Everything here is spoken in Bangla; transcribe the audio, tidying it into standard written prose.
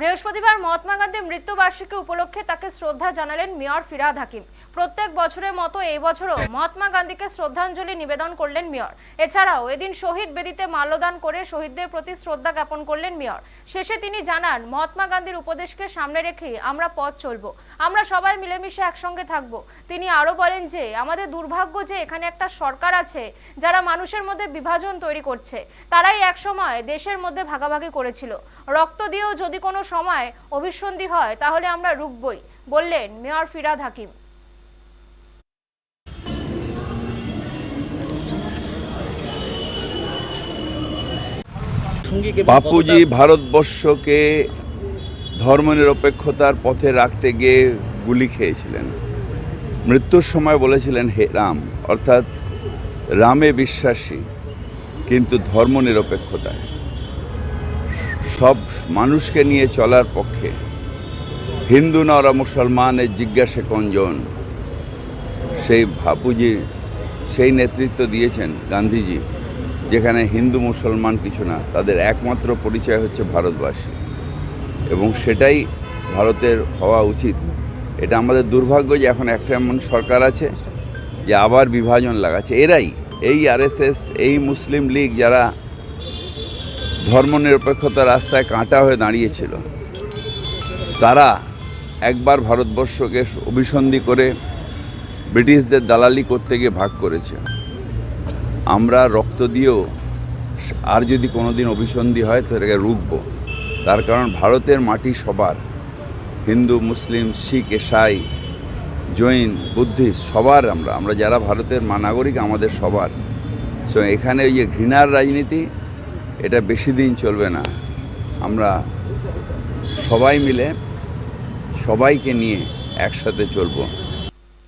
বৃহস্পতিবার মহাত্মা গান্ধীর মৃত্যুবার্ষিকী উপলক্ষে তাকে শ্রদ্ধা জানালেন মেয়র ফিরহাদ হাকিম। প্রত্যেক বছরের মতো এই বছরও মহাত্মা গান্ধীকে শ্রদ্ধাঞ্জলি নিবেদন করলেন মেয়র। এছাড়াও এদিন শহীদ বেদিতে মাল্যদান করে শহীদদের প্রতি শ্রদ্ধা জ্ঞাপন করলেন মেয়র। শেষে তিনি জানান, মহাত্মা গান্ধীর উপদেশকে সামনে রেখে আমরা পথ চলবো, আমরা সবাই মিলেমিশে একসঙ্গে থাকবো। তিনি আরো বলেন যে আমাদের দুর্ভাগ্য যে এখানে একটা সরকার আছে যারা মানুষের মধ্যে বিভাজন তৈরি করছে। তারাই একসময় দেশের মধ্যে ভাগাভাগি করেছিল। রক্ত দিয়েও যদি কোনো সময় অভিসন্ধি হয় তাহলে আমরা রুখবই, বললেন মেয়র ফিরহাদ হাকিম। বাপুজি ভারতবর্ষকে ধর্মনিরপেক্ষতার পথে রাখতে গিয়ে গুলি খেয়েছিলেন। মৃত্যুর সময় বলেছিলেন, হে রাম, অর্থাৎ রামে বিশ্বাসী কিন্তু ধর্মনিরপেক্ষতায় সব মানুষকে নিয়ে চলার পক্ষে। হিন্দু না ওরা মুসলমানের জিজ্ঞাসে কঞ্জন। সেই বাপুজি সেই নেতৃত্ব দিয়েছেন গান্ধীজি, যেখানে হিন্দু মুসলমান কিছু না, তাদের একমাত্র পরিচয় হচ্ছে ভারতবাসী, এবং সেটাই ভারতের হওয়া উচিত। এটা আমাদের দুর্ভাগ্য যে এখন একটা এমন সরকার আছে যে আবার বিভাজন লাগাচ্ছে। এরাই, এই আরএসএস, এই মুসলিম লীগ, যারা ধর্মনিরপেক্ষতার রাস্তায় কাঁটা হয়ে দাঁড়িয়েছিল, তারা একবার ভারতবর্ষকে অভিসন্ধি করে ব্রিটিশদের দালালি করতে গিয়ে ভাগ করেছে। আমরা রক্ত দিয়েও আর যদি কোনো দিন অভিসন্ধি হয় তাদেরকে রুখব। তার কারণ ভারতের মাটি সবার, হিন্দু, মুসলিম, শিখ, ইসাই, জৈন, বুদ্ধিস্ট, সবার আমরা যারা ভারতের নাগরিক আমাদের সবার। সো এখানে ওই যে ঘৃণার রাজনীতি, এটা বেশি দিন চলবে না। আমরা সবাই মিলে সবাইকে নিয়ে একসাথে চলবো।